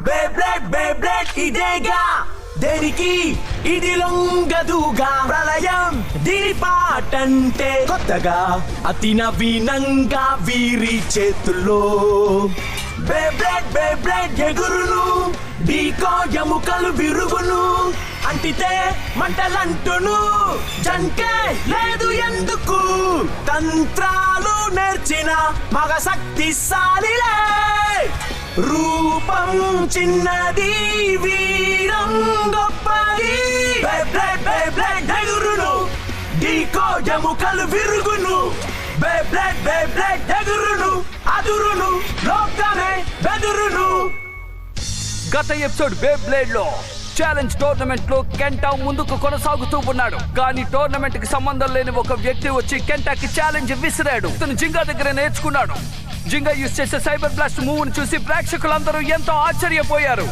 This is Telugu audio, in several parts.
బేబ్లెడ్ ఇదేగా దేనికి ఇది లొంగదుగా ప్రళయం దీని పాటంటే కొత్తగా అతి నవీనంగా వీరి చేతుల్లో బేబ్లెడ్ ఎగురును డీకో ఎముకలు విరుగును అంటితే మంటలంటును జంకే లేదు ఎందుకు తంత్రాలు నేర్చిన మగ శక్తిశాలిలే రూపం చిన్నది వీరం గొప్పది బేబ్లెడ్ ఎగురును డీకో ఎముకలు విరుగును బేబ్లెడ్ ఎగురును అదురును లోకమే బెదురును. గత ఎపిసోడ్ బేబ్లేడ్ లో ఛాలెంజ్ టోర్నమెంట్ లో కెంటా ముందుకు కొనసాగుతూ ఉన్నాడు. కానీ టోర్నమెంట్ కి సంబంధం లేని ఒక వ్యక్తి వచ్చి కెంటాకి ఛాలెంజ్ విసిరాడు. తను జింగా దగ్గర నేర్చుకున్నాడు. జింగా యూజ్ చేసే సైబర్ బ్లాస్ట్ మూవ్ ని చూసి ప్రేక్షకులందరూ ఎంతో ఆశ్చర్యపోయారు.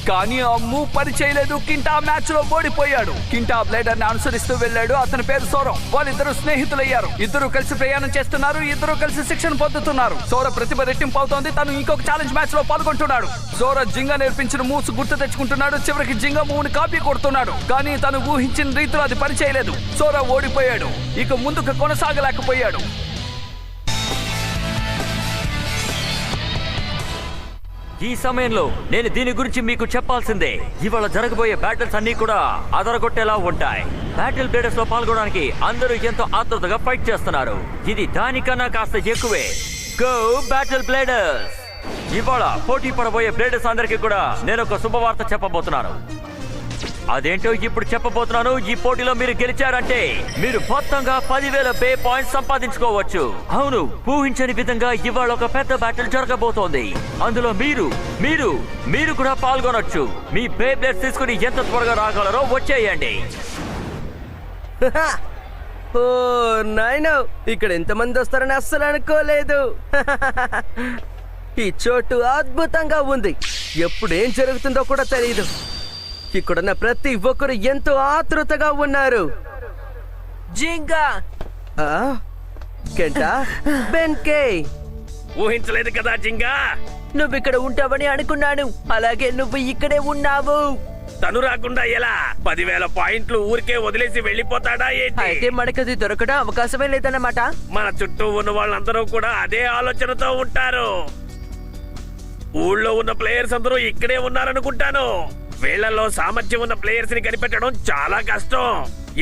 కానీ ఆ మూవ్ పని చేయలేదు. కింటా మ్యాచ్ లో ఓడిపోయాడు. కింటా బ్లేడర్ ని అనుసరిస్తూ వెళ్ళాడు. అతని పేరు సోరం. వాళ్ళిద్దరు స్నేహితులయ్యారు. ఇద్దరు కలిసి ప్రయాణం చేస్తున్నారు. ఇద్దరు కలిసి శిక్షణ పొందుతున్నారు. సోర ప్రతిభ రెట్టింపు అవుతోంది. తను ఇంకొక ఛాలెంజ్ మ్యాచ్ లో పాల్గొంటున్నాడు. సోర జింగా నేర్పించిన మూవ్స్ గుర్తు తెచ్చుకుంటున్నాడు. చివరికి జింగా మూవ్ ని కాపీ కొడుతున్నాడు. కానీ తను ఊహించిన రీతిలో అది పని చేయలేదు. సోర ఓడిపోయాడు. ఇక ముందుకు కొనసాగలేకపోయాడు. ఈ సమయంలో నేను దీని గురించి మీకు చెప్పాల్సిందే. ఇవాళ జరగబోయే బ్యాటిల్స్ అన్ని కూడా అదరగొట్టేలా ఉంటాయి. బ్యాటిల్ బ్లేడర్స్ లో పాల్గొనడానికి అందరూ ఎంతో ఆతృతగా ఫైట్ చేస్తున్నారు. ఇది దానికన్నా కాస్త ఎక్కువే. Go battle bladers! ఇవాళ పోటీ పడబోయే బ్లేడర్స్ అందరికీ కూడా నేను ఒక శుభవార్త చెప్పబోతున్నాను. అదేంటో ఇప్పుడు చెప్పబోతున్నాను. ఈ పోటీలో మీరు గెలిచారంటే మీరు మొత్తంగా 10,000 బే పాయింట్స్ సంపాదించుకోవచ్చు. అవును, ఊహించని విధంగా ఇవాళ ఒక పెద్ద బ్యాటిల్ జరగబోతోంది. అందులో మీరు కూడా పాల్గొనొచ్చు. మీ బే బ్లేడ్స్ తీసుకుని ఎంత త్వరగా రాగలరో వచ్చేయండి. ఓ నాయనో, ఇక్కడ ఎంతమంది వస్తారని అస్సలు అనుకోలేదు. ఈ చోటు అద్భుతంగా ఉంది. ఎప్పుడేం జరుగుతుందో కూడా తెలియదు. ఇక్కడున్న ప్రతి ఒక్కరు ఎంతో ఆతృతగా ఉన్నారు. జింగా, కెంటా, బెన్కే, ఊహించలేదు కదా జింగా. నువ్వు ఇక్కడ ఉంటావని అనుకున్నాను. అలాగే నువ్వు ఇక్కడే ఉన్నావు. తను రాకుండా ఎలా? 10,000 పాయింట్లు ఊరికే వదిలేసి వెళ్ళిపోతాడా ఏంటి? అయితే మనకది దొరకడం అవకాశమే లేదన్నమాట. మన చుట్టూ ఉన్న వాళ్ళందరూ కూడా అదే ఆలోచనతో ఉంటారు. ఊళ్ళో ఉన్న ప్లేయర్స్ అందరూ ఇక్కడే ఉన్నారనుకుంటాను. వీళ్లలో సామర్థ్యం ఉన్న ప్లేయర్స్ ని కనిపెట్టడం చాలా కష్టం.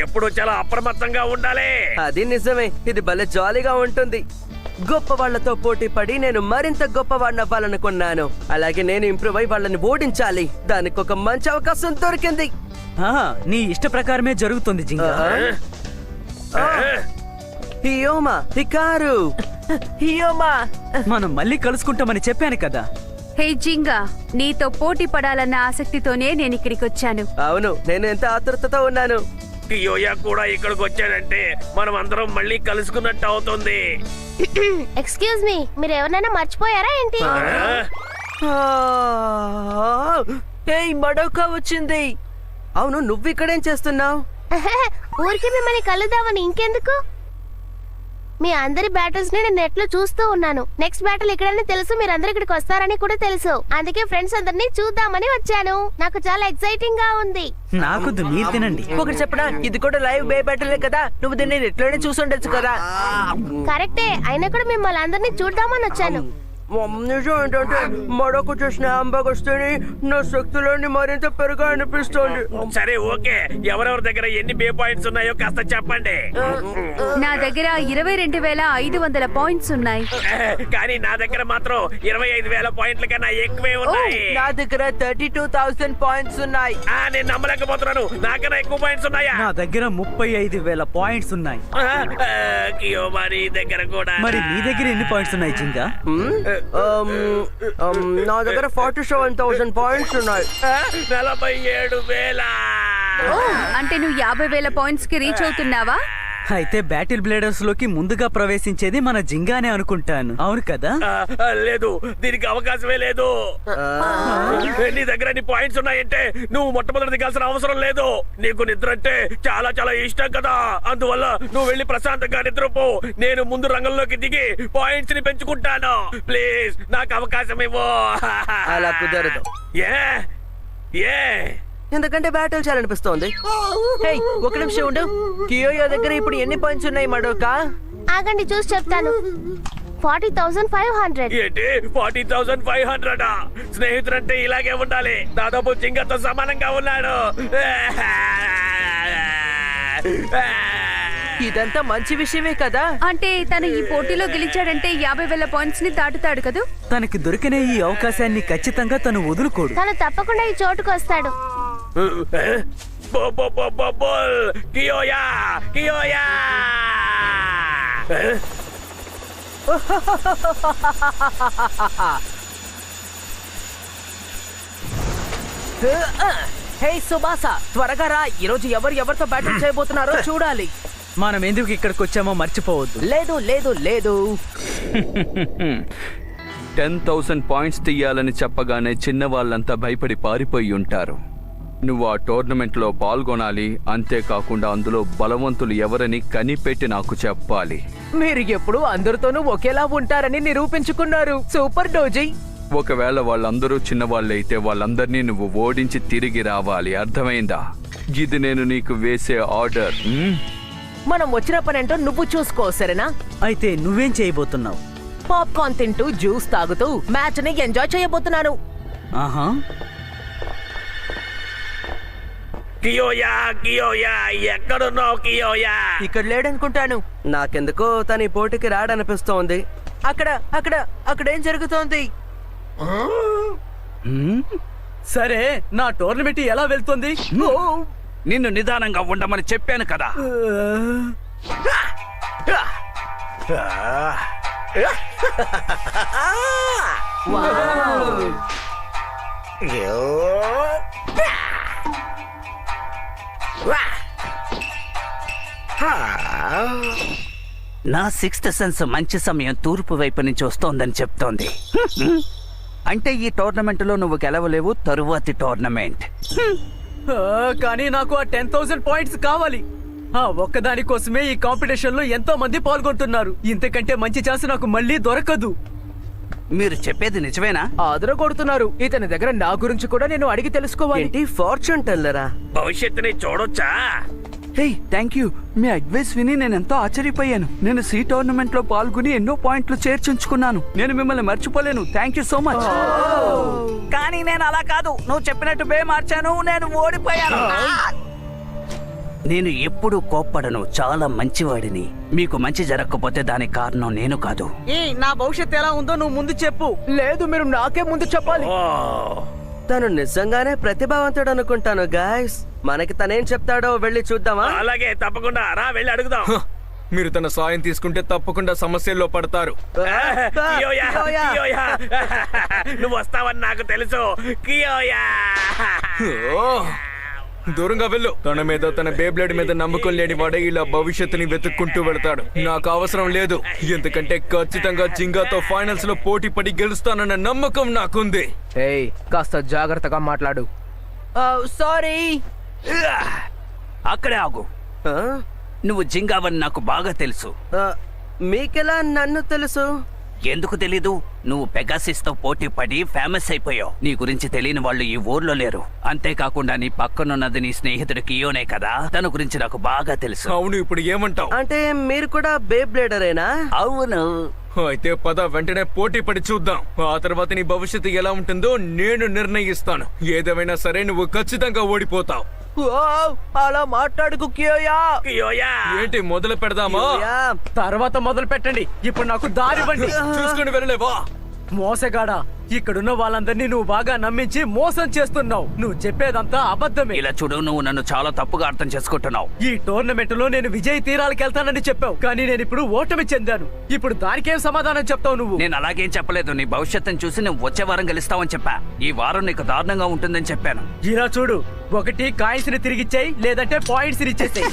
ఎప్పుడూ చాలా అప్రమత్తంగా ఉండాలి. అది నిజమే. ఇది భలే జాలీగా ఉంటుంది. గొప్ప వాళ్లతో పోటీ పడి నేను మరింత గొప్పవాడిని అవ్వాలనుకున్నాను. అలాగే నేను ఇంప్రూవ్ అయి వాళ్ళని ఓడించాలి. దానికి ఒక మంచి అవకాశం దొరికింది. నీ ఇష్ట ప్రకారమే జరుగుతుంది జింగా. హియోమా, హికారు, హియోమా, మనం మళ్ళీ కలుసుకుంటామని చెప్పాను కదా. హే జింగా, నీతో పోటీ పడాలన్న ఆసక్తితోనే నేను ఇక్కడికి వచ్చాను. అవును, నేను ఎంత ఆతృతతో ఉన్నాను. కియోయా కూడా ఇక్కడికి వచ్చాడంటే మనం అందరం మళ్ళీ కలుసుకున్నట్టు అవుతుంది. ఎక్స్క్యూజ్ మీ, మీరు ఎవరైనా మర్చిపోయారా ఏంటి? మడోకా వచ్చింది. అవును, నువ్వు ఇక్కడేం చేస్తున్నావు? ఊరికి మిమ్మల్ని కలుద్దామని. ఇంకెందుకు? మీ అందరి బ్యాటిల్స్ ని నేను నెట్ లో చూస్తూ ఉన్నాను. నెక్స్ట్ బ్యాటిల్ ఇక్కడని తెలుసు, మీరు అందరు ఇక్కడికి వస్తారని కూడా తెలుసు. అందుకే ఫ్రెండ్స్ అందరినీ చూద్దామని వచ్చాను. నాకు చాలా ఎక్సైటింగ్ గా ఉంది. నాకు మీరు తినండి. ఒకటి చెప్పనా, ఇది కూడా లైవ్ బే బ్యాటిల్ కదా. నువ్వు దీన్ని నెట్ లోనే చూసుండొచ్చు కదా. కరెక్టే, అయినా కూడా మిమ్మల్ని అందరినీ చూద్దామని వచ్చాను. నిజం ఏంటంటే మరొక చూసిన హ్యాంబర్గ్ వస్తేనే నా శక్తులన్నీ మరింత పెరుగా అనిపిస్తోంది. సరే ఓకే, ఎవరెవరి దగ్గర ఎన్ని బే పాయింట్స్ ఉన్నాయో కాస్త చెప్పండి. నా దగ్గర 22,500 పాయింట్స్ ఉన్నాయి. కానీ నా దగ్గర మాత్రం 25,000 పాయింట్ల కన్నా ఎక్కువే ఉన్నాయి. నా దగ్గర 32,000 పాయింట్స్ ఉన్నాయి. నేను నమ్మలేకపోతున్నాను. నాకన్నా ఎక్కువ పాయింట్స్ ఉన్నాయా? నా దగ్గర 35,000 పాయింట్స్ ఉన్నాయి. కియోమారి దగ్గర కూడా. మరి నీ దగ్గర ఎన్ని పాయింట్స్ ఉన్నాయి జింగా? నా దగ్గర 47,000 పాయింట్స్ ఉన్నాయి. 47,000. అంటే నువ్వు 50,000 పాయింట్స్ కి రీచ్ అవుతున్నావా? అయితే బ్యాటిల్ బ్లేడర్స్ లోకి ముందుగా ప్రవేశించేది మన జింగానే అనుకుంటాను. అవును కదా? లేదు, దీనికి అవకాశమే లేదు. నీ దగ్గర నీ పాయింట్స్ ఉన్నాయంటే నువ్వు మొట్టమొదటి దిగాల్సిన అవసరం లేదు. నీకు నిద్ర అంటే చాలా చాలా ఇష్టం కదా, అందువల్ల నువ్వు వెళ్ళి ప్రశాంతంగా నిద్రపో. నేను ముందు రంగంలోకి దిగి పాయింట్స్ ని పెంచుకుంటాను. ప్లీజ్ నాకు అవకాశం ఇవ్వు. అలా కుదరదు. ఏ ఎందుకంటే బ్యాటిల్ చేయాలనిపిస్తోంది. హే, ఒక నిమిషం ఉండు. కియోయా దగ్గర ఇప్పుడు ఎన్ని పాయింట్స్ ఉన్నాయి మడోకా? ఆగండి చూసి చెప్తాను. 40,500. ఏంటి 40,500? స్నేహితుడంటే ఇలాగే ఉండాలి. దాదాపు జింగతో సమానంగా ఉన్నాడు. ఇదంతా మంచి విషయమే కదా. అంటే తను ఈ పోటీలో గెలిచాడంటే 50,000 పాయింట్స్ ని దాటుతాడు కదూ. తనకి దొరికిన ఈ అవకాశాన్ని ఖచ్చితంగా తను వదులుకోడు. తను తప్పకుండా ఈ చోటుకు వస్తాడు. కియోయా కియోయా హే సుబాసా, త్వరగా రా. ఈరోజు ఎవరితో బ్యాటిల్ చేయబోతున్నారో చూడాలి. మనం ఎందుకు ఇక్కడికి వచ్చామో మర్చిపోవద్దు. లేదు లేదు లేదు. 10,000 పాయింట్స్ తీయాలని చెప్పగానే చిన్న వాళ్ళంతా భయపడి పారిపోయి ఉంటారు. నువ్వు ఆ టోర్నమెంట్లో పాల్గొనాలి. అంతేకాకుండా అందులో బలవంతులు ఎవరని కనిపెట్టి నాకు చెప్పాలి. మీరు ఎప్పుడు అందరితోనూ ఒకేలా ఉంటారని నిరూపించుకున్నారు. Super doji. ఒకవేళ వాళ్ళందరూ చిన్నవాళ్ళైతే వాళ్ళందరినీ నువ్వు ఓడించి తిరిగి రావాలి. అర్థమైందా? ఇది నేను నీకు వేసే ఆర్డర్. మనం వచ్చిన పనేంటో నువ్వు చూసుకో, సరేనా? అయితే నువ్వేం చేయబోతున్నావు? పాప్కార్న్ తింటూ జ్యూస్ తాగుతూ మ్యాచ్ ని ఎంజాయ్ చేయబోతున్నాను. ఆహా, కియోయా కియోయా ఎక్కడున్నావు కియోయా? ఇక్కడ లేడనుకుంటాను. నాకెందుకో తన ఈ పోటీకి రాడనిపిస్తోంది. అక్కడ అక్కడ అక్కడేం జరుగుతోంది? సరే, నా టోర్నమెంట్ ఎలా వెళ్తుంది? నిన్ను నిదానంగా ఉండమని చెప్పాను కదా. నా 6th సెన్స్ మంచి సమయం తూర్పు వైపు నుంచి వస్తోందని చెప్తోంది. అంటే ఈ టోర్నమెంట్లో నువ్వు గెలవలేవు. తరువాతి టోర్నమెంట్. కానీ నాకు ఆ 10,000 పాయింట్స్ కావాలి. ఆ ఒక్కదాని కోసమే ఈ కాంపిటీషన్ లో ఎంతో మంది పాల్గొంటున్నారు. ఇంతకంటే మంచి ఛాన్స్ నాకు మళ్ళీ దొరకదు. మీరు చెప్పేది నిజమేనా? ఆదర కొడుతున్నారు. ఇతని దగ్గర నా గురించి కూడా నేను అడిగి తెలుసుకోవాలి. ఫార్చ్యూన్ టెల్లరా? భవిష్యత్తుని చూడొచ్చా? హే, థ్యాంక్ యూ. మీ అడ్వైస్ విని నేను ఎంతో ఆశ్చర్యపోయాను. నేను సి టోర్నమెంట్ లో పాల్గొని ఎన్నో పాయింట్లు చేర్చుంచుకున్నాను. నేను మిమ్మల్ని మర్చిపోలేను. Thank you so much. కానీ నేను అలా కాదు. నువ్వు చెప్పినట్టు మార్చాను. నేను ఓడిపోయాను. నేను ఎప్పుడూ కోప్పడను. చాలా మంచివాడిని. మీకు మంచి జరగకపోతే దానికి కారణం నేను కాదు. నా భవిష్యత్తు ఎలా ఉందో నువ్వు ముందు చెప్పు. లేదు, మీరు నాకే ముందు చెప్పాలి. తను నిజంగానే ప్రతిభావంతుడు అనుకుంటాను. గాయస్, మనకి తనేం చెప్తాడో వెళ్ళి చూద్దామా? అలాగే, తప్పకుండా రా, వెళ్ళి అడుగుదాం. మీరు తన సాయం తీసుకుంటే తప్పకుండా సమస్యల్లో పడతారు. కియోయా కియోయా నువ్వు వస్తావని నాకు తెలుసు. కియోయా దూరంగా వెళ్ళు. తన మీద, తన బేబ్లేడ్ మీద నమ్మకం లేని వాడే ఇలా భవిష్యత్తుని వెతుక్కుంటూ వెళ్తాడు. నాకు అవసరం లేదు, ఎందుకంటే ఖచ్చితంగా జింగాతో ఫైనల్స్ లో పోటీ పడి గెలుస్తానన్న నమ్మకం నాకుంది. ఏయ్, కాస్త జాగ్రత్తగా మాట్లాడు. సారీ. అక్కడే ఆగు. నువ్వు జింగావని నాకు బాగా తెలుసు. మీకెలా నన్ను తెలుసు? ఎందుకు తెలీదు? నువ్వు పెగాసిస్ తో పోటీ పడి ఫేమస్ అయిపోయావు. నీ గురించి తెలియని వాళ్ళు ఈ ఊర్లో లేరు. అంతేకాకుండా నీ పక్కనున్నది నీ స్నేహితుడు కియోనే కదా. తన గురించి నాకు బాగా తెలుసు. అవును, ఇప్పుడు ఏమంటావు? అంటే మీరు కూడా బేబ్లేడరేనా? అవును. అయితే పద, వెంటనే పోటీ పడి చూద్దాం. ఆ తర్వాత నీ భవిష్యత్తు ఎలా ఉంటుందో నేను నిర్ణయిస్తాను. ఏదేమైనా సరే, నువ్వు ఖచ్చితంగా ఓడిపోతావు. అలా మాట్లాడుకు కియోయా. కియోయా ఏంటి, మొదలు పెడదామా? తర్వాత మొదలు పెట్టండి. ఇప్పుడు నాకు దారివ్వండి. చూసుకుని వెళ్ళలేవా? మోసగాడా, ఇక్కడున్న వాళ్ళందరినీ నువ్వు బాగా నమ్మించి మోసం చేస్తున్నావు. నువ్వు చెప్పేదంతా అబద్ధమే. ఇలా చూడు, నువ్వు నన్ను చాలా తప్పుగా అర్థం చేసుకుంటున్నావు. ఈ టోర్నమెంట్ లో నేను విజయ తీరాలకు వెళ్తానని చెప్పావు, కానీ నేను ఇప్పుడు ఓటమి చెందాను. ఇప్పుడు దానికేం సమాధానం చెప్తావు నువ్వు? నేను అలాగేం చెప్పలేదు. నీ భవిష్యత్తును చూసి నువ్వు వచ్చే వారం గెలుస్తావని చెప్పా. ఈ వారం నీకు దారుణంగా ఉంటుందని చెప్పాను. ఇలా చూడు, ఒకటి కాయిన్స్ ని తిరిగిచ్చాయి, లేదంటే పాయింట్స్ ఇచ్చేసాయి.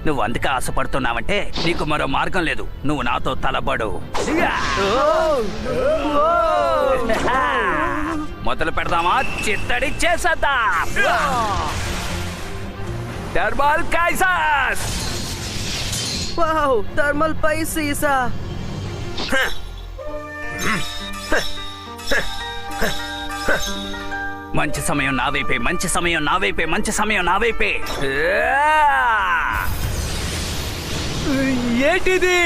నువ్వు అందుకే ఆశపడుతున్నావంటే నీకు మరో మార్గం లేదు. నువ్వు నాతో తలబడు. మొదలు పెడదామా? చిత్తడి చేసేద్దాం. టర్బల్ కైసస్. వావ్, థర్మల్ పై సీసా. మంచి సమయం నా వైపే, మంచి సమయం నా వైపే, మంచి సమయం నా వైపే. ఏంటిది?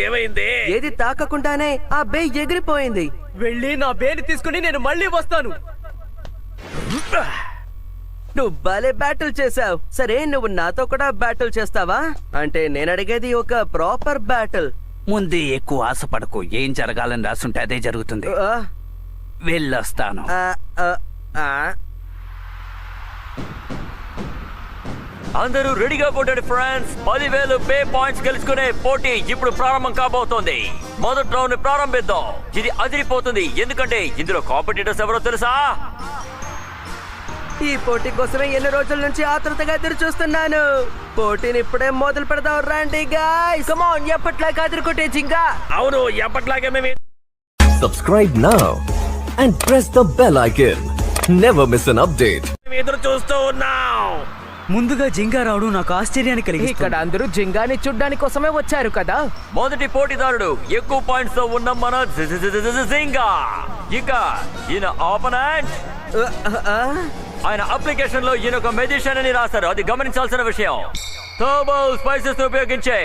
ఏమైంది? ఏది తాకకుండానే ఆ బే ఎగిరిపోయింది. వెళ్ళి నా బేని తీసుకుని నేను మళ్ళీ వస్తాను. నువ్వు భలే బ్యాటిల్ చేసావు. సరే, నువ్వు నాతో కూడా బ్యాటిల్ చేస్తావా? అంటే నేను అడిగేది ఒక ప్రాపర్ బ్యాటిల్. ముందే ఎక్కువ ఆశపడకు. ఏం జరగాలని రాసుంటే అదే జరుగుతుంది. వెళ్ళొస్తాను. అందరూ రెడీగా కొట్టండి ఫ్రెండ్స్. 10,000 పే పాయింట్స్ గెలుచుకునే పోటీ ఇప్పుడు ప్రారంభం కాబోతోంది. మొదటి రౌండ్ ప్రారంభిద్దాం. ఇది అదిరిపోతుంది, ఎందుకంటే ఇందులో కాంపిటీటర్స్ ఎవరో తెలుసా? ఈ పోటీ కోసమే ఎన్ని రోజుల నుంచి ఆతృతగా ఎదురు చూస్తున్నాను. పోటీని ఇప్పుడే మొదలు పెడదాం రండి గాయ్స్. కమ్ ఆన్, ఎప్పట్లాగా అదురుకొట్టే జింగా. అవును, ఎప్పట్లాగే మేము Subscribe now and press the bell icon. Never miss an update. ఎదురు చూస్తూ ఉన్నాం. ముందుగా జింగా రావడం నాకు ఆశ్చర్యాన్ని కలిగిస్తుంది. ఇక్కడ అందరూ జింగాని చూడ్డానికి కోసమే వచ్చారు కదా. మొదటి పోటీదారుడు ఎక్కువ పాయింట్స్ తో ఉన్న మన జింగా. ఇక ఈయన ఆపోనెంట్. ఆయన అప్లికేషన్ లో ఈయన ఒక మెజిషియన్ అని రాశారు, అది గమనించాల్సిన విషయం. టర్బల్ స్పైసెస్ ఉపయోగించే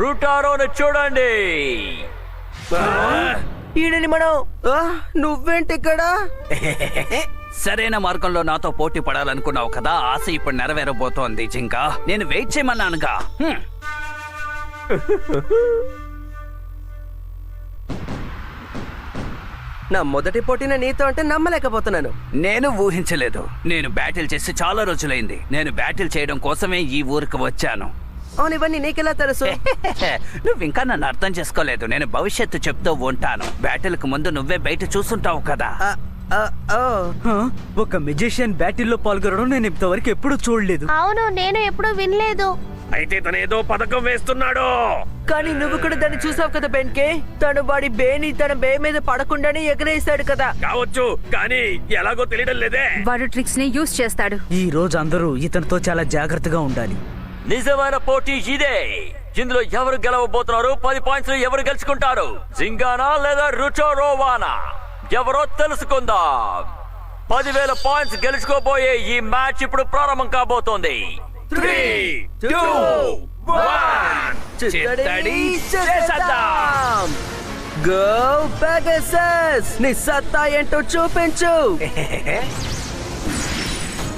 రూటారోని చూడండి. ఈడని మనం. నువ్వేంటి ఇక్కడ? సరైన మార్గంలో నాతో పోటీ పడాలనుకున్నావు కదా, ఆశ ఇప్పుడు నెరవేరబోతోంది జింకా. నేను వెయిట్ చేయమన్నానుగా. నా మొదటి పోటీన నీతో అంటే నమ్మలేకపోతున్నాను. నేను ఊహించలేదు. నేను బ్యాటిల్ చేసి చాలా రోజులైంది. నేను బ్యాటిల్ చేయడం కోసమే ఈ ఊరికి వచ్చాను. అవును, ఇవన్నీ నీకెలా తెలుసు? నువ్వు ఇంకా నన్ను అర్థం చేసుకోలేదు. నేను భవిష్యత్తు చెప్తూ ఉంటాను. బ్యాటిల్ కు ముందు నువ్వే బయట చూస్తుంటావు కదా. ఒక మెజిషియన్ బ్యాటిల్లో పాల్గొనడం నేను ఇంతవరకు ఎప్పుడు చూడలేదు. అవును, నేను ఎప్పుడు వినలేదు. అయితే తనేదో పథకం వేస్తున్నాడు. కానీ నువ్వు కూడా దాన్ని చూసావు కదా బెన్కే. తను వాడి బేని తన బే మీద పడకుండానే ఎగరేస్తాడు కదా. కావచ్చు, కానీ ఎలాగో తెలియడం లేదే. వాడు ట్రిక్స్ ని యూజ్ చేస్తాడు. ఈ రోజు అందరూ ఇతనితో చాలా జాగ్రత్తగా ఉండాలి. నిజమైన పోటీ ఇదే. ఇందులో ఎవరు గెలవబోతున్నారు? 10 పాయింట్స్ ఎవరు గెలుచుకుంటారు? జింగానా లేదా రుచోరోవానా? ఎవరో తెలుసుకుందాం. 10,000 పాయింట్స్ గెలుచుకోబోయే ఈ మ్యాచ్ ఇప్పుడు ప్రారంభం కాబోతోంది. 3, 2, 1. చిత్తడి చేసేద్దాం. గో పెగసస్, నీ సత్తా ఏంటో చూపించు.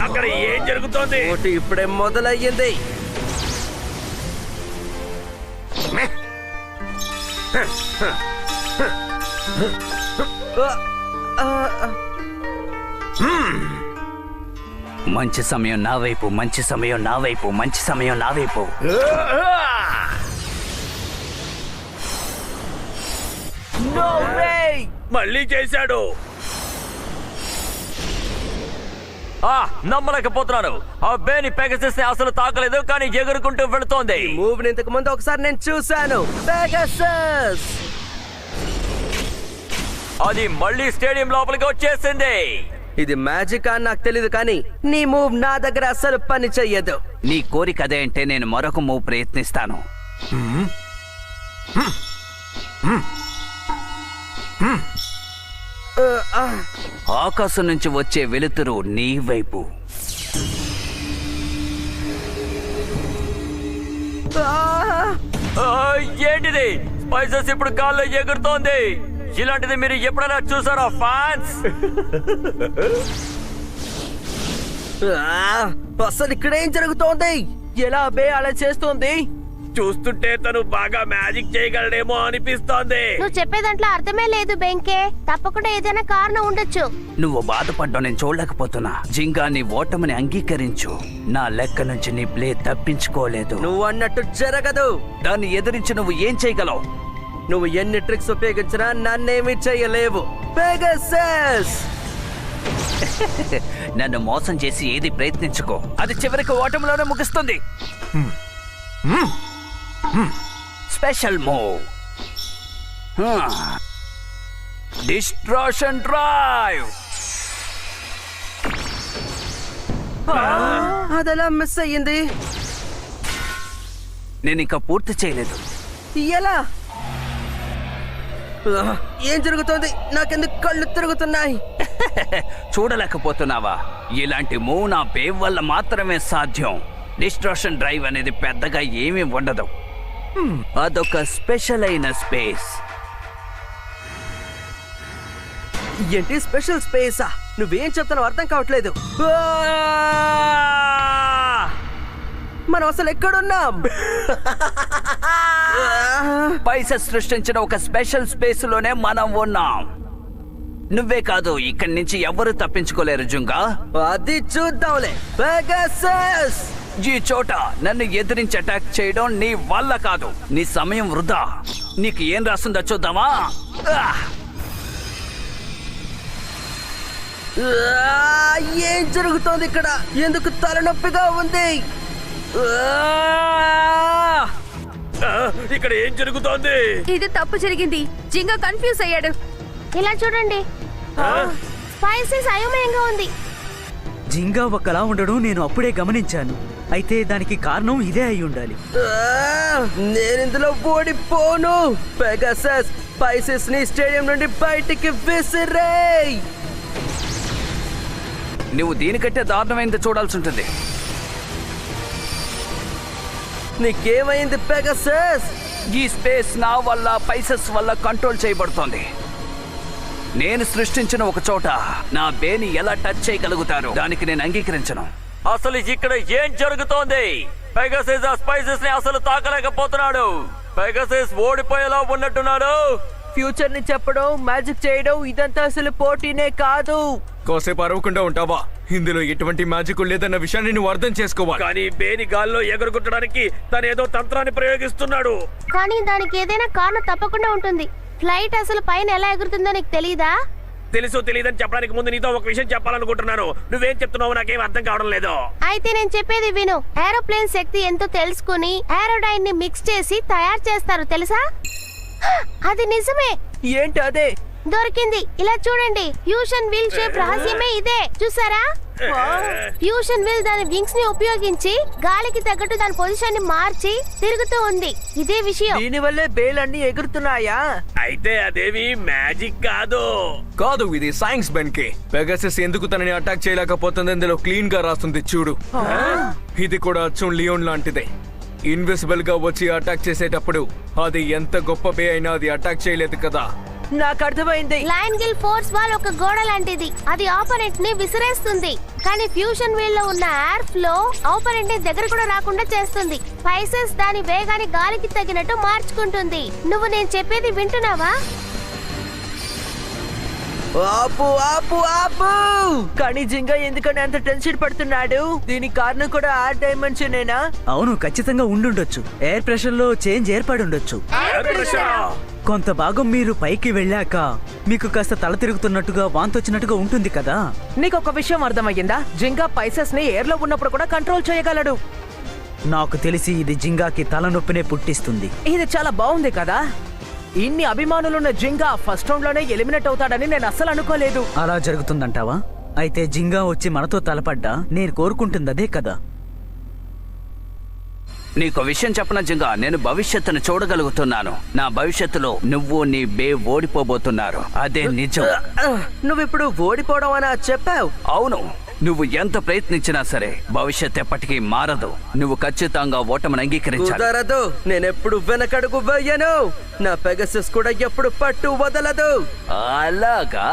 అక్కడ ఏం జరుగుతోంది? పోటీ ఇప్పుడే మొదలయ్యింది. మంచి సమయం నా వైపు, మంచి సమయం నా వైపు, మంచి సమయం నా వైపు. No way! మళ్ళీ చేశాడు. నమ్మలేకపోతున్నాను. ఆ బేని పెగసస్ అసలు తాకలేదు, కానీ ఎగురుకుంటూ వెళుతోంది. మూవ్ ఇంతకు ముందు ఒకసారి నేను చూశాను. పెగసస్ అది మళ్ళీ స్టేడియం లోపలికి వచ్చేసింది. ఇది మ్యాజిక్ అని నాకు తెలియదు, కానీ నీ మూవ్ నా దగ్గర అస్సలు పని చెయ్యదు. నీ కోరిక అదే అంటే నేను మరొక మూవ్ ప్రయత్నిస్తాను. ఆకాశం నుంచి వచ్చే వెలుతురు నీ వైపు. ఏంటిది? స్పైసెస్ ఇప్పుడు గాల్లో ఎగురుతోంది. ఇలాంటిది మీరు ఎప్పుడైనా చూసారా ఫ్యాన్స్? అసలు ఇక్కడ ఏం జరుగుతోంది? ఎలా బే అలా చేస్తోంది? చూస్తుంటే తను బాగా మ్యాజిక్ చేయగలడేమో అనిపిస్తోంది. నువ్వు చెప్పే దాంట్లో అర్థమే లేదు బెంకే. తప్పకుండా ఏదైనా కారణం ఉండొచ్చు. నువ్వు బాధపడ్డం నేను చూడలేకపోతున్నా. జింగా, నీ ఓటమిని అంగీకరించు. నా లెక్క నుంచి నీ ప్లే తప్పించుకోలేదు. నువ్వు అన్నట్టు జరగదు. దాన్ని ఎదిరించి నువ్వు ఏం చేయగలవు? నువ్వు ఎన్ని ట్రిక్స్ ఉపయోగించినా నన్నేమీ చెయ్యలేవు. పెగసస్ నన్ను మోసం చేసి ఏది ప్రయత్నించుకో. అది చివరికి ఓటమిలోనే ముగుస్తుంది. Special move distraction drive. అదెలా మిస్ అయ్యింది? నేను ఇంకా పూర్తి చేయలేదు. ఎలా? ఏం జరుగుతోంది? నాకెందుకు కళ్ళు తిరుగుతున్నాయి? చూడలేకపోతున్నావా? ఇలాంటి మూవ్ నా వేవ్ వల్ల మాత్రమే సాధ్యం. డిస్ట్రాక్షన్ డ్రైవ్ అనేది పెద్దగా ఏమీ ఉండదు. అదొక స్పెషల్ అయిన స్పేస్. ఏంటి స్పెషల్ స్పేసా? నువ్వేం చెప్తున్నావు అర్థం కావట్లేదు. మనం అసలు ఎక్కడున్నాం? పైసెస్ సృష్టించిన ఒక స్పెషల్ స్పేస్ లోనే మనం ఉన్నాం. నువ్వే కాదు, ఇక్కడి నుంచి ఎవరు తప్పించుకోలేరు జుంగా. అది చూద్దాంలే. పెగాసస్! ఈ చోట నన్ను ఎదిరించి అటాక్ చేయడం నీ వల్ల కాదు. నీ సమయం వృధా. నీకు ఏం రాస్తుందో చూద్దామా? ఏం జరుగుతోంది ఇక్కడ? ఎందుకు తలనొప్పిగా ఉంది? ఇక్కడ ఏం జరుగుతోంది? ఇది తప్పు జరిగింది. జింగా కన్ఫ్యూజ్ అయ్యాడు. ఇలా చూడండి, స్పైసెస్ అయోమయంగా ఉంది. జింగా ఒకలా ఉండడం నేను అప్పుడే గమనించాను. అయితే దానికి కారణం ఇదే అయి ఉండాలి. నేను ఇందులో ఓడిపోను. పెగాసస్, స్పైసెస్ ని స్టేడియం నుండి బయటికి విసిరేయ్. నువ్వు దీనికంటే దారుణమైంది చూడాల్సి ఉంటుంది. నీకేమైంది పెగాసస్? ఈ స్పేస్ నా వల్ల, పైసెస్ వల్ల కంట్రోల్ చేయబడుతోంది. నేను సృష్టించిన ఒక చోట నా బేని ఎలా టచ్ చేయగలుగుతారు? దానికి నేను అంగీకరించను. అసలు ఇక్కడ ఏం జరుగుతోంది? పెగాసస్ ఆ స్పైసెస్ ని అసలు తాకలేకపోతున్నాడు. పెగాసస్ ఓడిపోయేలా ఉన్నట్టున్నాడు. ఫ్యూచర్ ని చెప్పడం, మ్యాజిక్ చేయడం, ఇదంతా అసలు పోటీనే కాదు. కోసేపు అరవకుండా ఉంటావా? ఇందులో ఎటువంటి మ్యాజిక్ లేదన్న విషయాన్ని నువ్వు అర్థం చేసుకోవాలి. కానీ బేని గాల్లో ఎగురుకుంటడానికి తనేదో తంత్రాన్ని ప్రయోగిస్తున్నాడు. కానీ దానికి ఏదైనా కారణం తప్పకుండా ఉంటుంది. ఫ్లైట్ అసలు పైన ఎలా ఎగురుతుందో నీకు తెలీదా? తెలుసు తెలియదని చెప్పడానికి ముందు నీతో ఒక విషయం చెప్పాలనుకుంటున్నాను. నువ్వేం చెప్తున్నావు నాకేం అర్థం కావడం లేదు. అయితే నేను చెప్పేది విను. ఏరోప్లేన్ శక్తి ఎంతో తెలుసుకుని ఏరోడైన్ ని మిక్స్ చేసి తయారు చేస్తారు, తెలుసా? అది నిజమే. ఏంటి అదే? దొరికింది. ఇలా చూడండి, ఫ్యూషన్ వీల్ షేప్ రహస్యమే ఇదే. చూసారా? ఫ్యూషన్ వీల్ దాని వింగ్స్ ని ఉపయోగించి గాలికి తగ్గట్టు దాని పొజిషన్ ని మార్చి తిరుగుతూ ఉంది. ఇదే విషయం. దీనివల్లే బేలన్నీ ఎగురుతున్నాయా? అయితే అదేమి మ్యాజిక్ కాదు. కాదు, ఇది సైన్స్ బెన్కే. పెగాసస్ ఎందుకు తనని అటాక్ చేయలేకపోతుంది ఇందులో క్లీన్ గా రాస్తుంది చూడు. ఇది కూడా అచ్చం లియోన్ లాంటిదే. ఇన్విజిబుల్ గా వచ్చి అటాక్ చేసేటప్పుడు అది ఎంత గొప్ప బే అయినా అది అటాక్ చేయలేదు కదా. నాకు అర్థమైంది. లయన్ గిల్ ఫోర్స్ వాల్ ఒక గోడ లాంటిది. అది ఆపోనెంట్ ని విసిరేస్తుంది. కానీ ఫ్యూషన్ వీల్ లో ఉన్న ఎయిర్ ఫ్లో ఆపోనెంట్ ని దగ్గర కూడా రాకుండా చేస్తుంది. స్పైసెస్ దాని వేగాన్ని గాలికి తగినట్టు మార్చుకుంటుంది. నువ్వు నేను చెప్పేది వింటున్నావా? ఆపు ఆపు ఆపు! కానీ జింగా ఎందుకని అంత టెన్షన్ పడుతున్నాడు? దీనికి కారణం కూడా ఎయిర్ డైమెన్షనేనా? అవును, ఖచ్చితంగా ఉండుండొచ్చు. ఎయిర్ ప్రెషర్ లో చేంజ్ ఏర్పడి ఉండొచ్చు. కొంత భాగం మీరు పైకి వెళ్ళాక మీకు కాస్త తల తిరుగుతున్నట్టుగా, వాంతొచ్చినట్టుగా ఉంటుంది కదా. నీకు ఒక విషయం అర్థమయ్యిందా? జింగా పైసెస్ ని ఎయిర్ లో ఉన్నప్పుడు కూడా కంట్రోల్ చేయగలడు. నాకు తెలిసి ఇది జింగాకి తలనొప్పినే పుట్టిస్తుంది. ఇది చాలా బాగుంది కదా. ఇన్ని అభిమానులున్న జింగా ఫస్ట్ రౌండ్ లోనే ఎలిమినేట్ అవుతాడని నేను అస్సలు అనుకోలేదు. అలా జరుగుతుందంటావా? అయితే జింగా వచ్చి మనతో తలపడ్డా నేను కోరుకుంటుంది అదే కదా. నీకు విషయం చెప్పన జింగా, నేను భవిష్యత్తును చూడగలుగుతున్నాను. నా భవిష్యత్తులో నువ్వు నీ బే ఓడిపోబోతున్నారు. అదే నిజం. నువ్విప్పుడు ఓడిపోవడం అని చెప్పావు. అవును, నువ్వు ఎంత ప్రయత్నించినా సరే భవిష్యత్ ఎప్పటికీ మారదు. నువ్వు ఖచ్చితంగా ఓటమిని అంగీకరించాలి. కుదరదు. నేనెప్పుడు వెనకడుగు వేయను. నా పెగాసస్ కూడా ఎప్పుడు పట్టు వదలదు. అలాగా?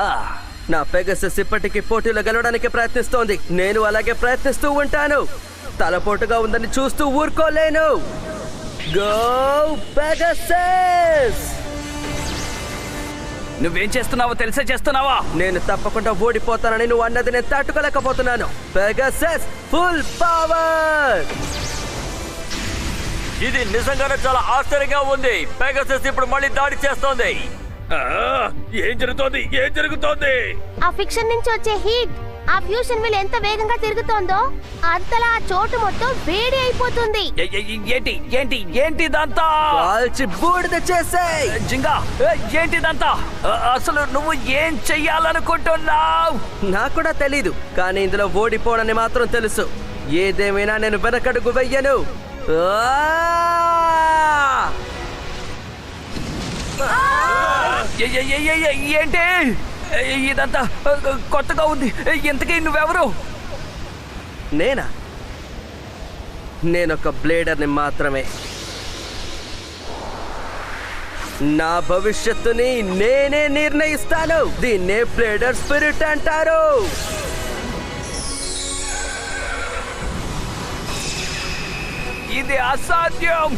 నా పెగాసస్ ఇప్పటికీ పోటీలో గెలవడానికి ప్రయత్నిస్తోంది. నేను అలాగే ప్రయత్నిస్తూ ఉంటాను. తలపోటుగా ఉందని చూస్తూ ఊరుకోలేను. Go Pegasus! నువ్వేం చేస్తున్నావో తెలిసే చేస్తున్నావా? నేను తప్పకుండా ఓడిపోతానని నువ్వు అన్నది నేను తట్టుకోలేకపోతున్నాను. Pegasus full power! ఇది నిజంగానే చాలా ఆశ్చర్యంగా ఉంది. పెగాసస్ ఇప్పుడు మళ్ళీ దాడి చేస్తోంది. ఏం జరుగుతోంది? ఏం జరుగుతోంది? ఆ ఫిక్షన్ నుంచి వచ్చే హీట్ ఆ ఫ్యూషన్ వీల్ ఎంత వేగంగా తిరుగుతోందో అంతలా ఆ చోటు మొత్తం వేడి అయిపోతుంది. ఏంటి ఏంటి ఏంటిదంతా? కాల్చి బూడిద చేసేయ్. జింగా ఏంటిదంతా? అసలు నువ్వు ఏం చెయ్యాలనుకుంటున్నావు? నాకు కూడా తెలీదు, కానీ ఇందులో ఓడిపోవడని మాత్రం తెలుసు. ఏదేమైనా నేను వెనకడుగు వెయ్యను. ఏంటి ఇదంతా కొత్తగా ఉంది. ఇంతకీ నువ్వెవరు? నేనా? నేనొక బ్లేడర్ని మాత్రమే. నా భవిష్యత్తుని నేనే నిర్ణయిస్తాను. దీన్నే బ్లేడర్ స్పిరిట్ అంటారు. ఇది అసాధ్యం.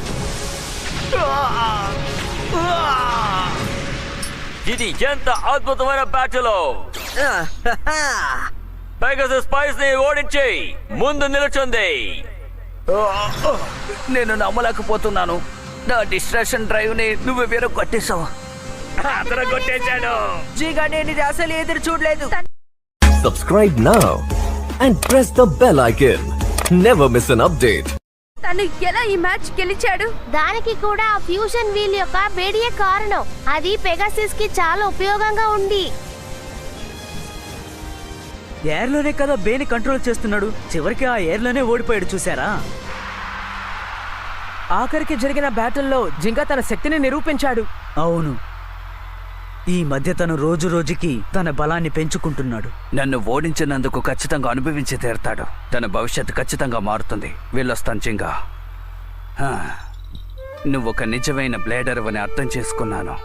ఇది ఎంత అద్భుతమైన బ్యాటిల్! పెగాసస్ స్పైస్ ని ఓడించి ముందు నిలుచుంది. నేను నమ్మలేకపోతున్నాను. నా డిస్ట్రాక్షన్ డ్రైవ్ ని నువ్వు వేరే కొట్టేశావు. అతను కొట్టేశాడు. జింగా నేను ఇది అసలు ఎదురు చూడలేదు. Subscribe now and press the bell icon. Never miss an update. తను ఎలా ఈ మ్యాచ్ గెలిచాడు? దానికి కూడా ఆ ఫ్యూషన్ వీల్ యొక్క వేడియే కారణం. అది పెగాసిస్ కి చాలా ఉపయోగంగా ఉంది. ఎయిర్ లోనే కదా బేని కంట్రోల్ చేస్తున్నాడు. చివరికి ఆ ఎయిర్ లోనే ఓడిపోయాడు, చూసారా? ఆఖరికి జరిగిన బ్యాటిల్లో జింగా తన శక్తిని నిరూపించాడు. అవును, ఈ మధ్య తను రోజు రోజుకి తన బలాన్ని పెంచుకుంటున్నాడు. నన్ను ఓడించినందుకు ఖచ్చితంగా అనుభవించి తీరుతాడు. తన భవిష్యత్తు ఖచ్చితంగా మారుతుంది. వెళ్ళొస్తాను జింగా. నువ్వు ఒక నిజమైన బ్లేడర్ అని అర్థం చేసుకున్నాను.